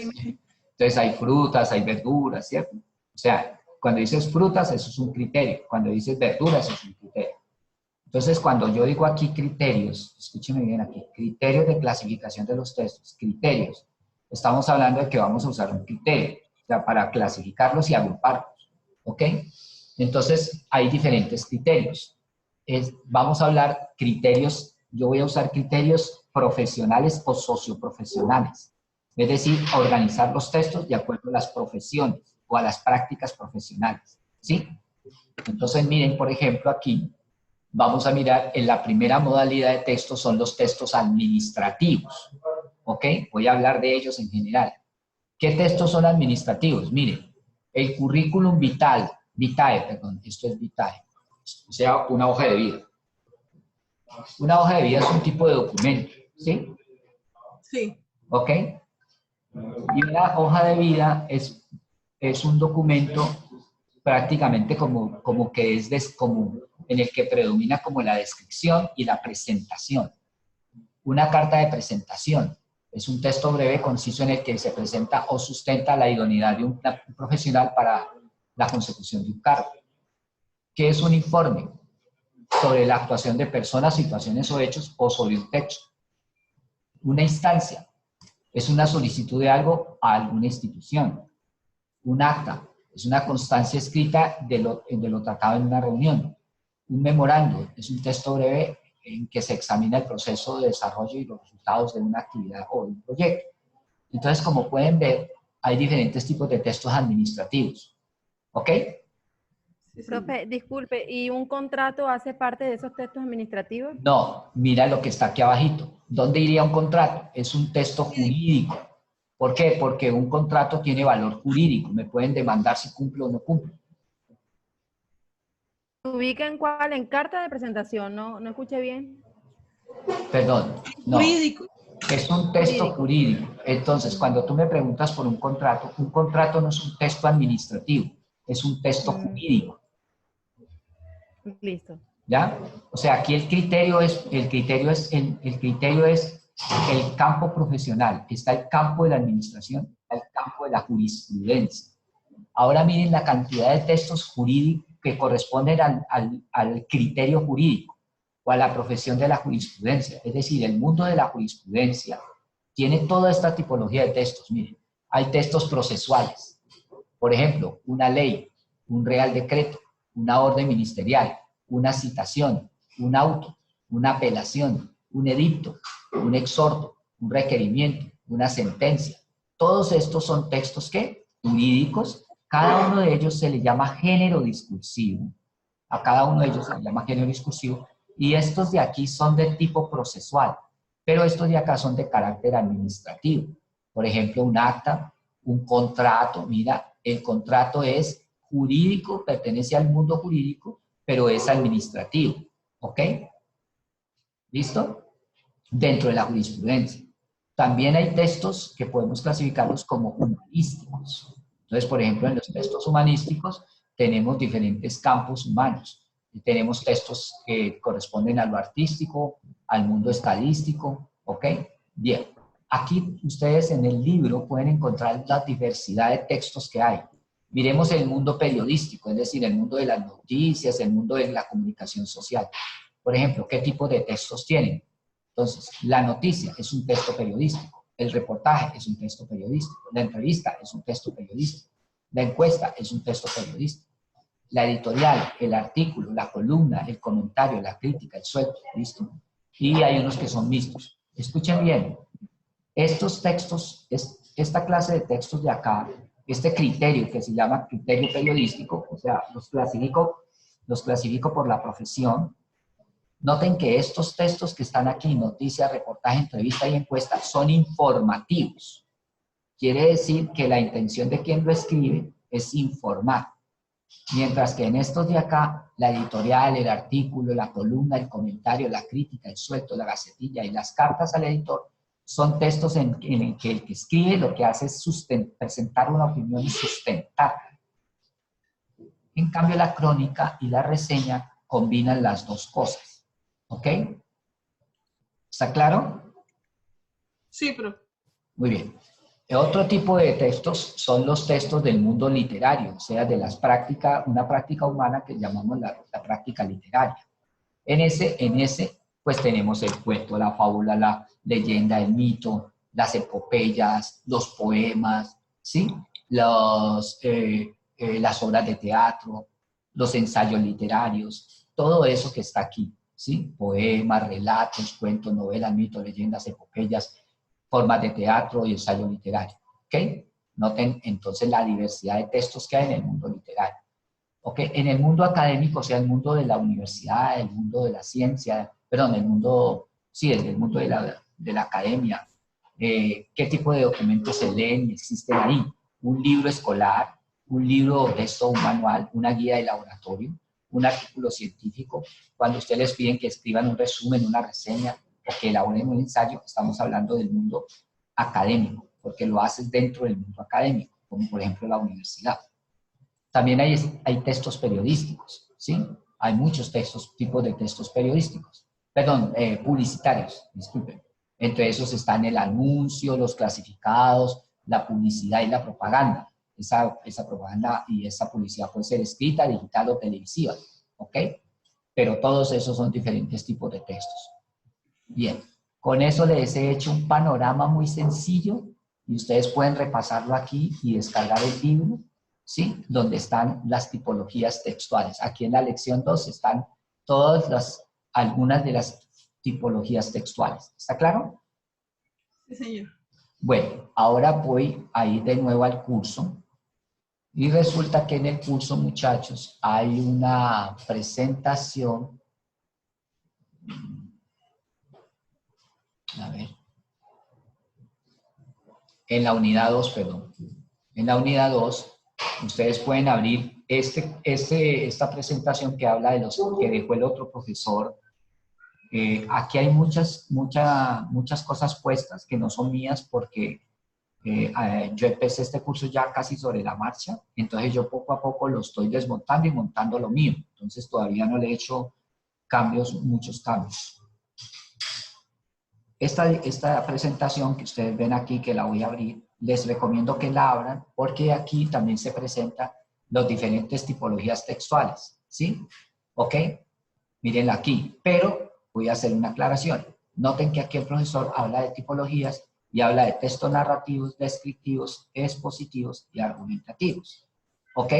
Entonces hay frutas, hay verduras, ¿cierto? O sea, cuando dices frutas, eso es un criterio. Cuando dices verduras, eso es un criterio. Entonces, cuando yo digo aquí criterios, escúcheme bien aquí, criterios de clasificación de los textos, criterios, estamos hablando de que vamos a usar un criterio, o sea, para clasificarlos y agruparlos, ¿ok? Entonces, hay diferentes criterios. Vamos a hablar criterios, yo voy a usar criterios profesionales o socioprofesionales, es decir, organizar los textos de acuerdo a las profesiones o a las prácticas profesionales, ¿sí? Entonces, miren, por ejemplo, aquí vamos a mirar en la primera modalidad de textos son los textos administrativos, ¿ok? Voy a hablar de ellos en general. ¿Qué textos son administrativos? Miren, el currículum vitae, esto es vitae, o sea, una hoja de vida. Una hoja de vida es un tipo de documento, ¿sí? Sí. ¿Ok? Y una hoja de vida es un documento prácticamente como que es como en el que predomina como la descripción y la presentación. Una carta de presentación es un texto breve, conciso, en el que se presenta o sustenta la idoneidad de un profesional para la consecución de un cargo. ¿Qué es un informe? Sobre la actuación de personas, situaciones o hechos, o sobre un texto. Una instancia es una solicitud de algo a alguna institución. Un acta es una constancia escrita de lo tratado en una reunión. Un memorando es un texto breve en que se examina el proceso de desarrollo y los resultados de una actividad o de un proyecto. Entonces, como pueden ver, hay diferentes tipos de textos administrativos. ¿Ok? Profe, disculpe, ¿y un contrato hace parte de esos textos administrativos? No, mira lo que está aquí abajito. ¿Dónde iría un contrato? Es un texto jurídico. ¿Por qué? Porque un contrato tiene valor jurídico. Me pueden demandar si cumplo o no cumplo. ¿Se ubica en cuál? En carta de presentación, no escuché bien. Perdón, no. Jurídico. Es un texto jurídico. Entonces, cuando tú me preguntas por un contrato no es un texto administrativo, es un texto jurídico. Listo. ¿Ya? O sea, aquí el criterio es el campo profesional. Está el campo de la administración, está el campo de la jurisprudencia. Ahora miren la cantidad de textos jurídicos que corresponden al criterio jurídico o a la profesión de la jurisprudencia. Es decir, el mundo de la jurisprudencia tiene toda esta tipología de textos. Miren, hay textos procesuales. Por ejemplo, una ley, un real decreto, una orden ministerial, una citación, un auto, una apelación, un edicto, un exhorto, un requerimiento, una sentencia. Todos estos son textos ¿qué? Jurídicos. Cada uno de ellos se le llama género discursivo. A cada uno de ellos se le llama género discursivo. Y estos de aquí son de tipo procesual. Pero estos de acá son de carácter administrativo. Por ejemplo, un acta, un contrato. Mira, el contrato es jurídico, pertenece al mundo jurídico, pero es administrativo, ¿ok? ¿Listo? Dentro de la jurisprudencia. También hay textos que podemos clasificarlos como humanísticos. Entonces, por ejemplo, en los textos humanísticos tenemos diferentes campos humanos. Tenemos textos que corresponden a lo artístico, al mundo estadístico, ¿ok? Bien, aquí ustedes en el libro pueden encontrar la diversidad de textos que hay. Miremos el mundo periodístico, es decir, el mundo de las noticias, el mundo de la comunicación social. Por ejemplo, ¿qué tipo de textos tienen? Entonces, la noticia es un texto periodístico, el reportaje es un texto periodístico, la entrevista es un texto periodístico, la encuesta es un texto periodístico, la editorial, el artículo, la columna, el comentario, la crítica, el suelto, ¿listo? Y hay unos que son mixtos. Escuchen bien, estos textos, esta clase de textos de acá, este criterio que se llama criterio periodístico, o sea, los clasifico por la profesión. Noten que estos textos que están aquí, noticia, reportaje, entrevista y encuesta, son informativos. Quiere decir que la intención de quien lo escribe es informar. Mientras que en estos de acá, la editorial, el artículo, la columna, el comentario, la crítica, el suelto, la gacetilla y las cartas al editor son textos en el que el que escribe lo que hace es presentar una opinión y sustentarla. En cambio, la crónica y la reseña combinan las dos cosas. ¿Ok? ¿Está claro? Sí, profe. Muy bien. Otro tipo de textos son los textos del mundo literario, o sea, de una práctica humana que llamamos la práctica literaria. En ese, pues tenemos el cuento, la fábula, la leyenda, el mito, las epopeyas, los poemas, ¿sí? Las obras de teatro, los ensayos literarios, todo eso que está aquí, ¿sí? Poemas, relatos, cuentos, novelas, mitos, leyendas, epopeyas, formas de teatro y ensayo literario, ¿ok? Noten entonces la diversidad de textos que hay en el mundo literario. ¿Ok? En el mundo académico, o sea, el mundo de la universidad, el mundo de la ciencia, perdón, el mundo, sí, el mundo de la academia, ¿qué tipo de documentos se leen y existen ahí? Un libro escolar, un libro de texto, un manual, una guía de laboratorio, un artículo científico. Cuando ustedes les piden que escriban un resumen, una reseña o que elaboren un ensayo, estamos hablando del mundo académico, porque lo haces dentro del mundo académico, como por ejemplo la universidad. También hay textos periodísticos, ¿sí? Hay muchos tipos de textos periodísticos, perdón, publicitarios, disculpen. Entre esos están el anuncio, los clasificados, la publicidad y la propaganda. Esa propaganda y esa publicidad puede ser escrita, digital o televisiva, ¿ok? Pero todos esos son diferentes tipos de textos. Bien, con eso les he hecho un panorama muy sencillo y ustedes pueden repasarlo aquí y descargar el libro, ¿sí? Donde están las tipologías textuales. Aquí en la lección 2 están algunas de las tipologías textuales. ¿Está claro? Sí, señor. Bueno, ahora voy a ir de nuevo al curso. Y resulta que en el curso, muchachos, hay una presentación. A ver. En la unidad 2, perdón. En la unidad 2, ustedes pueden abrir esta presentación que habla de los que dejó el otro profesor. Aquí hay muchas cosas puestas que no son mías porque yo empecé este curso ya casi sobre la marcha, entonces yo poco a poco lo estoy desmontando y montando lo mío. Entonces todavía no le he hecho muchos cambios. Esta presentación que ustedes ven aquí, que la voy a abrir, les recomiendo que la abran porque aquí también se presentan las diferentes tipologías textuales, ¿sí? ¿Ok? Mírenla aquí, pero voy a hacer una aclaración. Noten que aquí el profesor habla de tipologías y habla de textos narrativos, descriptivos, expositivos y argumentativos, ¿ok?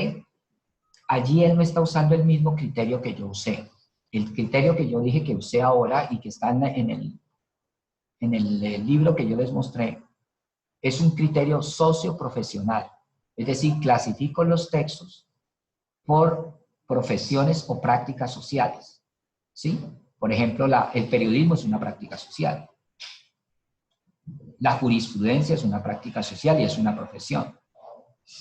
Allí él no está usando el mismo criterio que yo usé. El criterio que yo dije que usé ahora y que está en el libro que yo les mostré, es un criterio socioprofesional. Es decir, clasifico los textos por profesiones o prácticas sociales. ¿Sí? Por ejemplo, el periodismo es una práctica social. La jurisprudencia es una práctica social y es una profesión.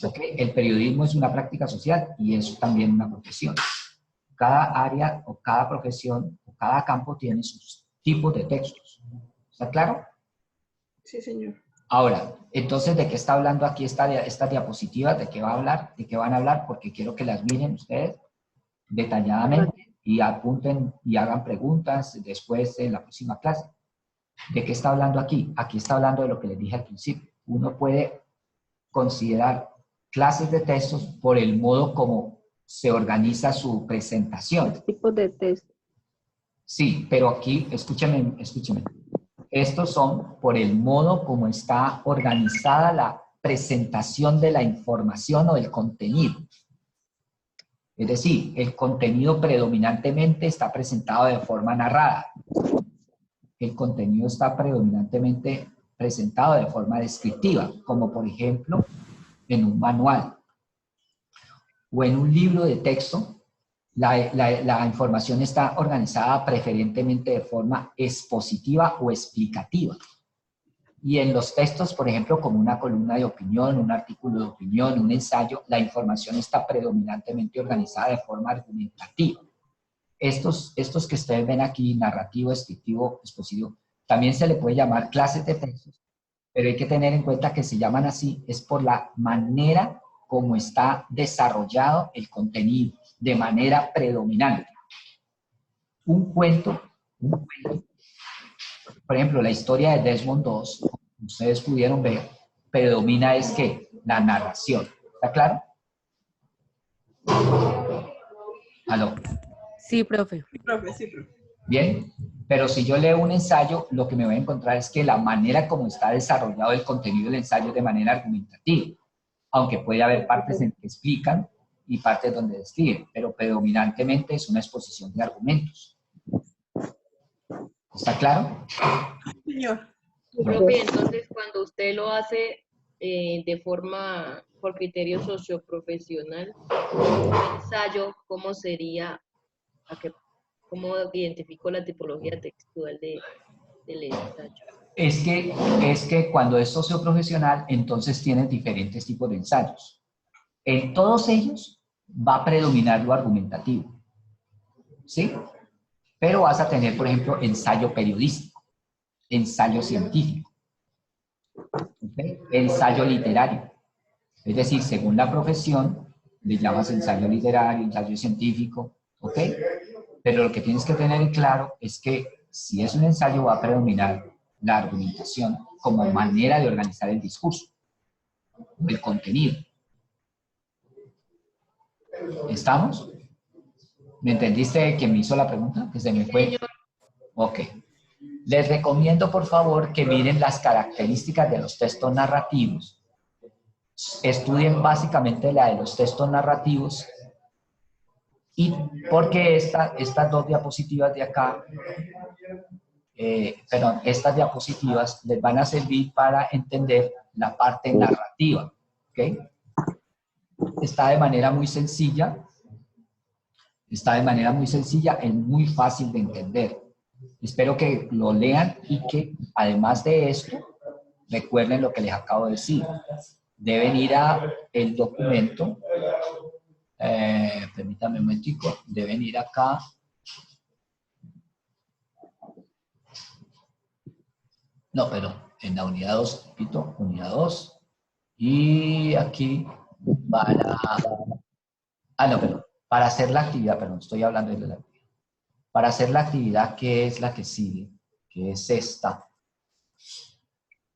¿Okay? El periodismo es una práctica social y es también una profesión. Cada área o cada profesión o cada campo tiene sus tipos de textos. ¿Está claro? Sí, señor. Ahora, entonces, ¿de qué está hablando aquí esta diapositiva? ¿De qué va a hablar? ¿De qué van a hablar? Porque quiero que las miren ustedes detalladamente y apunten y hagan preguntas después en la próxima clase. ¿De qué está hablando aquí? Aquí está hablando de lo que les dije al principio. Uno puede considerar clases de textos por el modo como se organiza su presentación. Los tipos de texto. Sí, pero aquí, escúchame. Estos son por el modo como está organizada la presentación de la información o del contenido. Es decir, el contenido predominantemente está presentado de forma narrada. El contenido está predominantemente presentado de forma descriptiva, como por ejemplo en un manual o en un libro de texto. La información está organizada preferentemente de forma expositiva o explicativa. Y en los textos, por ejemplo, como una columna de opinión, un artículo de opinión, un ensayo, la información está predominantemente organizada de forma argumentativa. Estos que ustedes ven aquí, narrativo, descriptivo, expositivo, también se le puede llamar clases de textos, pero hay que tener en cuenta que se llaman así, es por la manera como está desarrollado el contenido, de manera predominante. Un cuento, por ejemplo, la historia de Desmond II, como ustedes pudieron ver, predomina es que la narración. ¿Está claro? ¿Aló? Sí, profe. Sí, profe, sí, profe. Bien, pero si yo leo un ensayo, lo que me voy a encontrar es que la manera como está desarrollado el contenido del ensayo es de manera argumentativa, aunque puede haber partes en que explican y partes donde describen, pero predominantemente es una exposición de argumentos. ¿Está claro? Señor. Profe, entonces cuando usted lo hace de forma, por criterio socioprofesional, un ensayo, ¿cómo sería, cómo identifico la tipología textual del ensayo? Es que cuando es socioprofesional, entonces tienes diferentes tipos de ensayos. En todos ellos va a predominar lo argumentativo, ¿sí? Pero vas a tener, por ejemplo, ensayo periodístico, ensayo científico, ¿okay? Ensayo literario. Es decir, según la profesión, le llamas ensayo literario, ensayo científico, ¿ok? Pero lo que tienes que tener en claro es que si es un ensayo va a predominar la argumentación como manera de organizar el discurso, el contenido. ¿Estamos? ¿Me entendiste quién me hizo la pregunta? Que se me fue. Ok. Les recomiendo, por favor, que miren las características de los textos narrativos. Estudien básicamente la de los textos narrativos y porque estas dos diapositivas de acá, estas diapositivas les van a servir para entender la parte narrativa, ¿ok? Está de manera muy sencilla, es muy fácil de entender. Espero que lo lean y que además de esto, recuerden lo que les acabo de decir. Deben ir a el documento, permítanme un momentico, deben ir acá. No, pero en la unidad 2, repito, unidad 2. Y aquí van a... Ah, no, perdón. Para hacer la actividad, perdón, estoy hablando de la actividad. Para hacer la actividad, que es la que sigue, que es esta,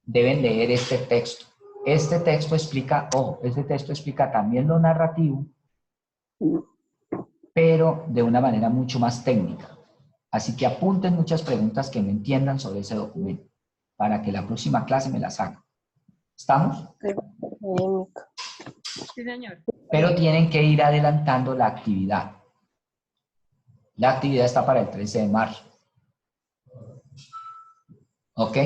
deben leer este texto. Este texto explica también lo narrativo, pero de una manera mucho más técnica. Así que apunten muchas preguntas que no entiendan sobre ese documento, para que la próxima clase me las hagan. ¿Estamos? Sí, señor. Pero tienen que ir adelantando la actividad. La actividad está para el 13 de marzo. ¿Ok?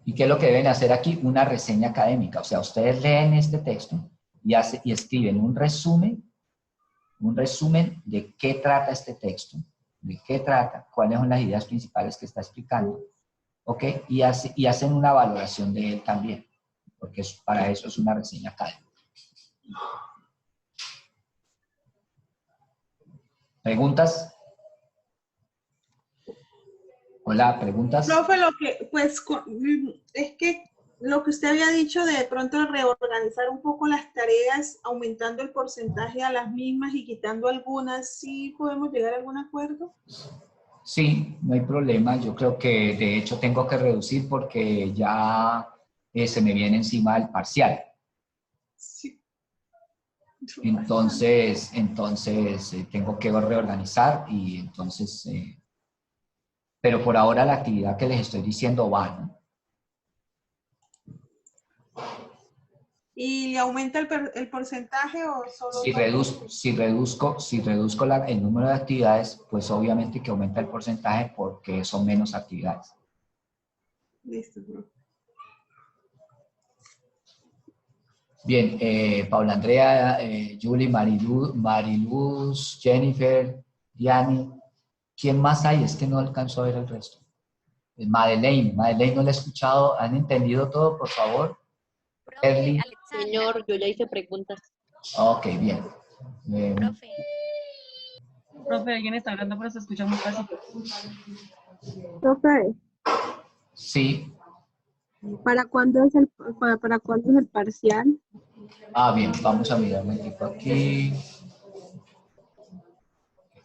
¿Y qué es lo que deben hacer aquí? Una reseña académica. O sea, ustedes leen este texto y escriben un resumen de qué trata este texto, de qué trata, cuáles son las ideas principales que está explicando, ¿ok? Y hacen una valoración de él también, porque para eso es una reseña académica. ¿Preguntas? Hola, ¿preguntas? Profe, es que lo que usted había dicho de pronto reorganizar un poco las tareas, aumentando el porcentaje a las mismas y quitando algunas, ¿sí podemos llegar a algún acuerdo? Sí, no hay problema. Yo creo que de hecho tengo que reducir porque ya se me viene encima el parcial. Sí. Entonces tengo que reorganizar y entonces, pero por ahora la actividad que les estoy diciendo va, ¿no? ¿Y le aumenta el porcentaje o solo? Si reduzco el número de actividades, pues obviamente que aumenta el porcentaje porque son menos actividades. Listo, profe. Bien, Paula Andrea, Julie, Mariluz, Jennifer, Diani. ¿Quién más hay? Es que no alcanzo a ver el resto. Madeleine no la he escuchado. ¿Han entendido todo, por favor? Profe, Erly. Alexandra. Señor, yo ya hice preguntas. Ok, bien. Profe. Profe, alguien está hablando, pero se escucha muy fácil. Profe, Sí. ¿para cuándo es el parcial? Ah, bien, vamos a mirar un poquito aquí.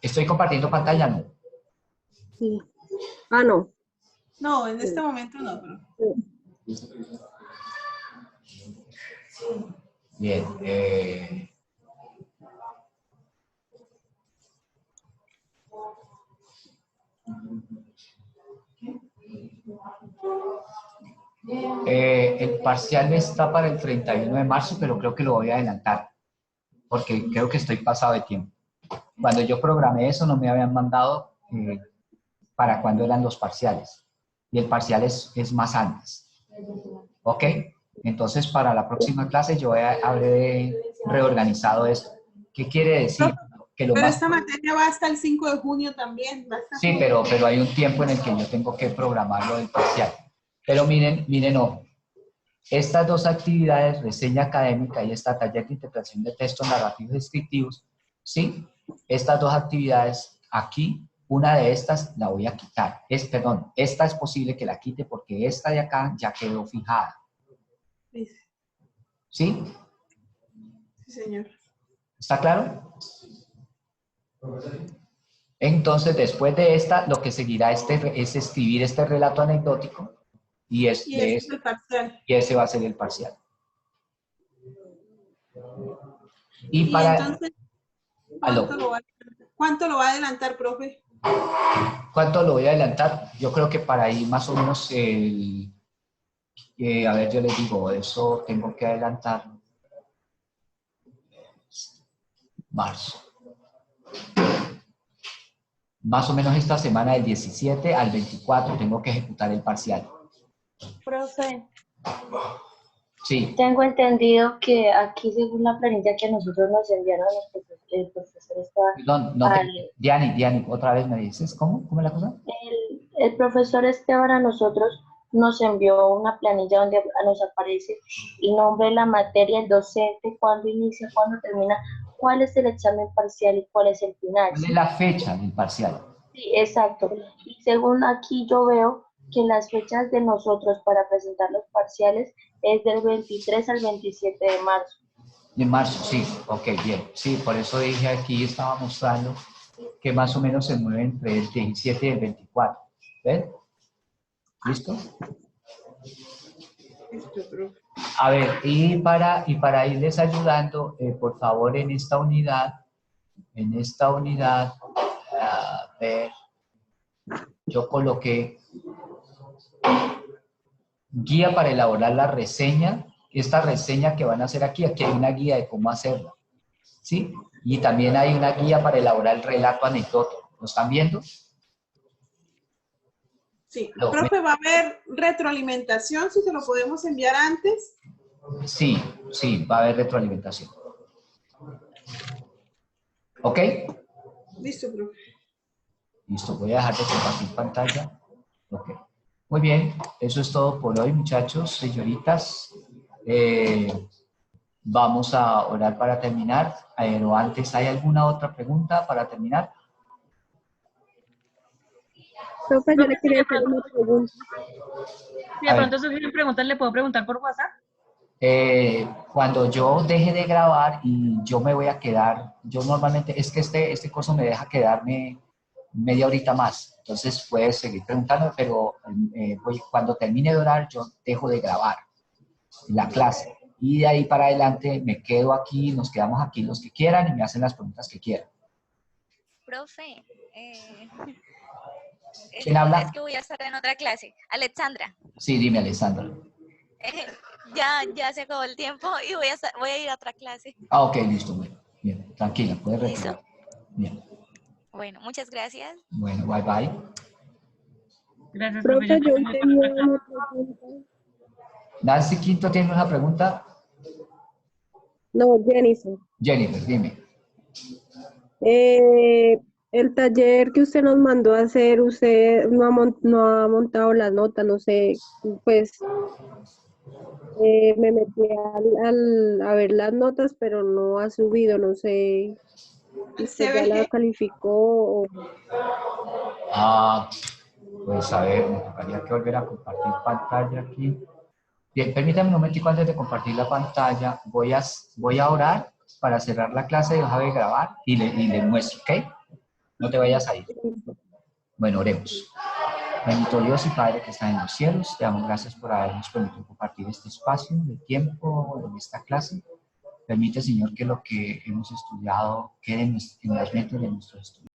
Estoy compartiendo pantalla, ¿no? Sí. Ah, no. No, en este momento no, profe. Bien. El parcial está para el 31 de marzo, pero creo que lo voy a adelantar, porque creo que estoy pasado de tiempo. Cuando yo programé eso no me habían mandado para cuándo eran los parciales. Y el parcial es más antes. ¿Ok? Entonces, para la próxima clase yo habré reorganizado esto. ¿Qué quiere decir? Que lo Pero más... esta materia va hasta el 5 de junio también. Sí, pero hay un tiempo en el que yo tengo que programarlo del parcial. Pero miren, ojo. Estas dos actividades, reseña académica y esta taller de interpretación de textos narrativos descriptivos, ¿sí? Estas dos actividades aquí, una de estas la voy a quitar. Perdón, esta es posible que la quite porque esta de acá ya quedó fijada. Sí, ¿Sí? sí, señor. ¿Está claro? Entonces, después de esta, lo que seguirá es escribir este relato anecdótico y ese es el parcial. y ese va a ser el parcial. Y entonces, ¿Aló? ¿cuánto lo va a adelantar, profe? ¿Cuánto lo voy a adelantar? Yo creo que para ahí más o menos a ver, yo les digo, eso tengo que adelantar marzo. Más o menos esta semana del 17 al 24 tengo que ejecutar el parcial. Profe, Sí. tengo entendido que aquí, según la planilla que nosotros nos enviaron, el profesor Esteban... Diani, otra vez me dices, ¿cómo es la cosa? El profesor Esteban a nosotros nos envió una planilla donde nos aparece el nombre de la materia, el docente, cuándo inicia, cuándo termina, cuál es el examen parcial y cuál es el final. ¿Cuál es la fecha del parcial? Sí, exacto. Y según aquí yo veo que las fechas de nosotros para presentar los parciales es del 23 al 27 de marzo. De marzo, sí. Ok, bien. Sí, por eso dije aquí, estaba mostrando que más o menos se mueve entre el 17 y el 24. ¿Ves? ¿Listo? A ver, y para irles ayudando, por favor, en esta unidad, a ver, yo coloqué guía para elaborar la reseña. Esta reseña que van a hacer aquí hay una guía de cómo hacerla, ¿sí? Y también hay una guía para elaborar el relato anecdótico. ¿Lo están viendo? Sí. Profe, ¿va a haber retroalimentación si se lo podemos enviar antes? Sí, va a haber retroalimentación. ¿Ok? Listo, profe. Listo, voy a dejar de compartir pantalla. Ok. Muy bien, eso es todo por hoy, muchachos, señoritas. Vamos a orar para terminar, pero antes, ¿hay alguna otra pregunta para terminar? Profe, yo le quería hacer una pregunta. Si de pronto surgen preguntas, ¿le puedo preguntar por WhatsApp? Cuando yo deje de grabar y yo me voy a quedar, yo normalmente, es que este curso me deja quedarme media horita más, entonces puedes seguir preguntando, pero cuando termine de orar yo dejo de grabar la clase y de ahí para adelante me quedo aquí, nos quedamos aquí los que quieran y me hacen las preguntas que quieran. Profe, ¿Quién habla? Es que voy a estar en otra clase. Alexandra. Sí, dime, Alexandra. Ya se acabó el tiempo y voy a ir a otra clase. Ah, ok, listo, bueno. Bien, tranquila, puedes retirar. Bien. Bueno, muchas gracias. Bueno, bye bye. Gracias, Profe, yo tenía una pregunta. Nancy Quinto tiene una pregunta. No, Jennifer. Jennifer, dime. El taller que usted nos mandó a hacer, usted no ha montado las notas, no sé, pues me metí a ver las notas, pero no ha subido, no sé, ¿usted ya la calificó? Pues a ver, me tocaría que volver a compartir pantalla aquí. Bien, permítame un momentico antes de compartir la pantalla. Voy a orar para cerrar la clase, dejar de grabar y le muestro, ¿ok? No te vayas a ir. Bueno, oremos. Bendito Dios y Padre que está en los cielos, te damos gracias por habernos permitido compartir este espacio de tiempo en esta clase. Permite, Señor, que lo que hemos estudiado quede en las mentes de nuestros estudiantes.